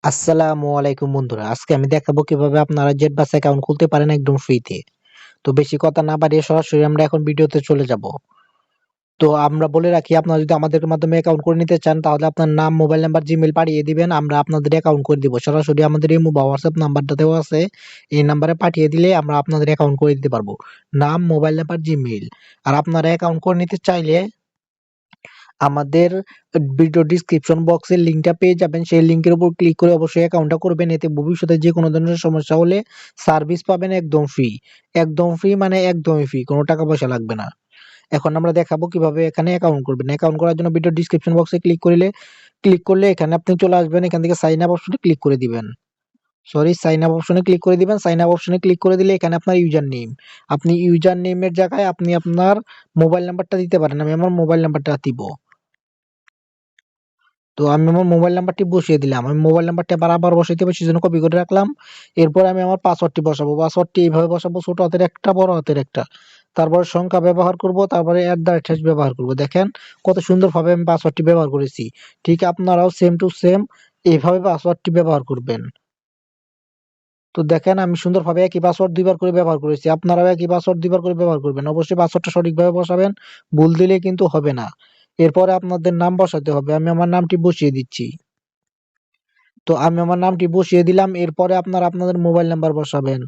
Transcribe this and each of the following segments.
আসসালামু আলাইকুম বন্ধুরা। আজকে আমি দেখাবো কিভাবে আপনারা জেটবাস অ্যাকাউন্ট খুলতে পারেন একদম ফ্রিতে। তো বেশি কথা না বাড়িয়ে সরাসরি আমরা এখন ভিডিওতে চলে যাব। তো আমরা বলে রাখি, আপনারা যদি আমাদের মাধ্যমে অ্যাকাউন্ট করে নিতে চান তাহলে আপনার নাম, মোবাইল নাম্বার, জিমেইল পাঠিয়ে দিবেন। আমরা আপনাদের অ্যাকাউন্ট করে দিব। সরাসরি আমাদের ইমো বা হোয়াটসঅ্যাপ নাম্বারটা দেওয়া আছে। এই নাম্বারে পাঠিয়ে দিলে আমরা আপনাদের অ্যাকাউন্ট করে দিতে পারবো। নাম, মোবাইল নাম্বার, জিমেইল। আর আপনারা অ্যাকাউন্ট করে নিতে চাইলে আমাদের ভিডিও ডিসক্রিপশন বক্সের লিংকটা পেয়ে যাবেন। সেই লিংকের উপর ক্লিক করে অবশ্যই অ্যাকাউন্টটা করবেন। এতে ভবিষ্যতে যে কোনো ধরনের সমস্যা হলে সার্ভিস পাবেন একদম ফ্রি। একদম ফ্রি মানে একদমই ফ্রি, কোনো টাকা পয়সা লাগবে না। এখন আমরা দেখাবো কিভাবে এখানে অ্যাকাউন্ট করবেন। অ্যাকাউন্ট করার জন্য ভিডিও ডিসক্রিপশন বক্সে ক্লিক করলে এখানে আপনি চলে আসবেন। এখান থেকে সাইন আপ অপশনে ক্লিক করে দিবেন। সাইন আপ অপশনে ক্লিক করে দিবেন। সাইন আপ অপশনে ক্লিক করে দিলে এখানে আপনার ইউজার নেম, আপনি ইউজার নেমের জায়গায় আপনি আপনার মোবাইল নাম্বারটা দিতে পারেন। আমি আমার মোবাইল নাম্বারটা দিব। তো আমি আমার মোবাইল নাম্বারটি বসিয়ে দিলাম। আমি মোবাইল নাম্বারটি আবার বসাইতে হবে, সেজন্য কপি করে রাখলাম। এরপর আমি আমার পাসওয়ার্ডটি বসাবো। পাসওয়ার্ডটি এইভাবে বসাবো, ছোট হাতের একটা, বড় হাতের একটা। তারপর সংখ্যা ব্যবহার করব, তারপরে @# ব্যবহার করব। দেখেন কত সুন্দরভাবে আমি পাসওয়ার্ডটি ব্যবহার করেছি। ঠিক আপনারাও সেম টু সেম এইভাবে পাসওয়ার্ডটি ব্যবহার করবেন। তো দেখেন আমি সুন্দরভাবে একই পাসওয়ার্ড ২ বার করে ব্যবহার করেছি। আপনারাও একই পাসওয়ার্ড ২ বার করে ব্যবহার করবেন। অবশ্যই পাসওয়ার্ডটা সঠিকভাবে বসাবেন। ভুল দিলে কিন্তু হবে না। এরপরে আপনাদের নাম বসাতে হবে। আমি আমার নামটি বসিয়ে দিচ্ছি। তো আমি আমার নামটি বসিয়ে দিলাম। এরপরে আপনারা আপনাদের মোবাইল নাম্বার বসাবেন।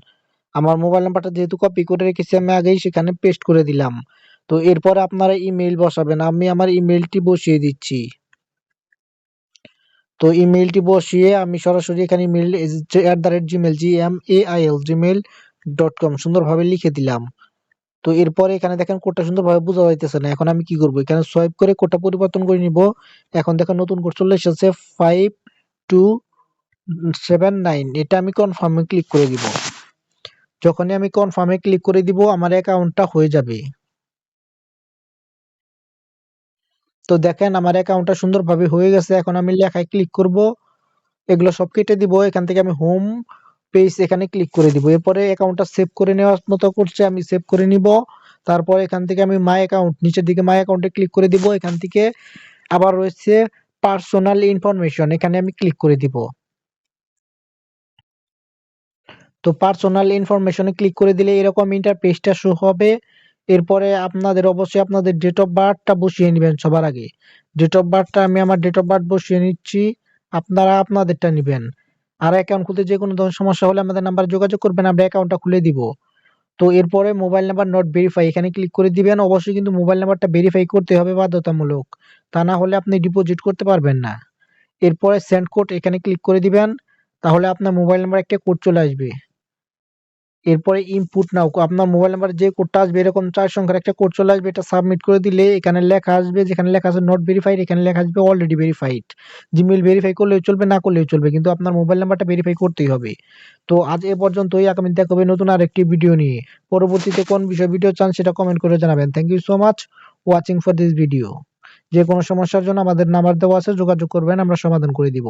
আমার মোবাইল নাম্বারটা যেহেতু কপি করে রেখেছি আমি আগেই, সেখানে পেস্ট করে দিলাম। তো এরপরে আপনারা ইমেইল বসাবেন। আমি আমার ইমেইলটি বসিয়ে দিচ্ছি। তো ইমেইলটি বসিয়ে আমি সরাসরি এখানে ইমেইল @gmail gmail.com সুন্দরভাবে লিখে দিলাম। তো এরপরে এখানে দেখেন কোডটা সুন্দরভাবে বোঝা যাইতেছে না। এখন আমি কি করব? এখানে সোয়াইপ করে কোডটা পরিবর্তন করে নিব। এখন দেখেন নতুন কোড চলে এসেছে 5279। এটা আমি কনফার্মে ক্লিক করে দিব। যখনই আমি কনফার্মে ক্লিক করে দিব আমার অ্যাকাউন্টটা হয়ে যাবে। তো দেখেন আমার অ্যাকাউন্টটা সুন্দরভাবে হয়ে গেছে। এখন আমি লেখায় ক্লিক করব। এগুলো সব কেটে দিব। এখান থেকে আমি হোম পেজ এখানে ক্লিক করে দিব। এরপরে অ্যাকাউন্টটা সেভ করে নেওয়ার মতো করছে, আমি সেভ করে নিব। তারপর এখান থেকে আমি মাই অ্যাকাউন্ট, নিচের দিকে মাই অ্যাকাউন্টে ক্লিক করে দিব। এখান থেকে আবার রয়েছে পার্সোনাল ইনফরমেশন, এখানে আমি ক্লিক করে দিব। তো পার্সোনাল ইনফরমেশনে ক্লিক করে দিলে এরকম ইন্টারফেসটা শো হবে। এরপরে আপনাদের অবশ্যই আপনাদের ডেট অফ বার্থটা বসিয়ে নিবেন সবার আগে। ডেট অফ বার্থটা আমি আমার ডেট অফ বার্থ বসিয়ে নিচ্ছি। আপনারা আপনাদেরটা নিবেন। আর অ্যাকাউন্ট খুলতে যে কোনো ধরনের সমস্যা হলে আমাদের নাম্বারে যোগাযোগ করবেন, আমরা অ্যাকাউন্টটা খুলে দিব। তো এরপরে মোবাইল নাম্বার নট ভেরিফাই এখানে ক্লিক করে দিবেন। অবশ্যই কিন্তু মোবাইল নাম্বারটা ভেরিফাই করতে হবে বাধ্যতামূলক। তা না হলে আপনি ডিপোজিট করতে পারবেন না। এরপরে সেন্ড কোড এখানে ক্লিক করে দিবেন। তাহলে আপনার মোবাইল নাম্বারে একটা কোড চলে আসবে। এরপরে ইনপুট নাও, আপনার মোবাইল নাম্বারে যে কোডটা আসবে এরকম ৪ সংখ্যার একটা কোড চলে আসবে। এটা সাবমিট করে দিলে এখানে লেখা আসবে, যেখানে লেখা আছে নট ভেরিফাইড এখানে লেখা আসবে অলরেডি ভেরিফাইড। জিমেইল ভেরিফাই করলেও চলবে, না করলেও চলবে, কিন্তু আপনার মোবাইল নাম্বারটা ভেরিফাই করতেই হবে। তো আজ এ পর্যন্তই। আগামী দেখা হবে নতুন আরেকটি ভিডিও নিয়ে। পরবর্তীতে কোন বিষয়ে ভিডিও চান সেটা কমেন্ট করে জানাবেন। Thank you so much watching for this video. যে কোনো সমস্যার জন্য আমাদের নাম্বার দেওয়া আছে, যোগাযোগ করবেন, আমরা সমাধান করে দিব।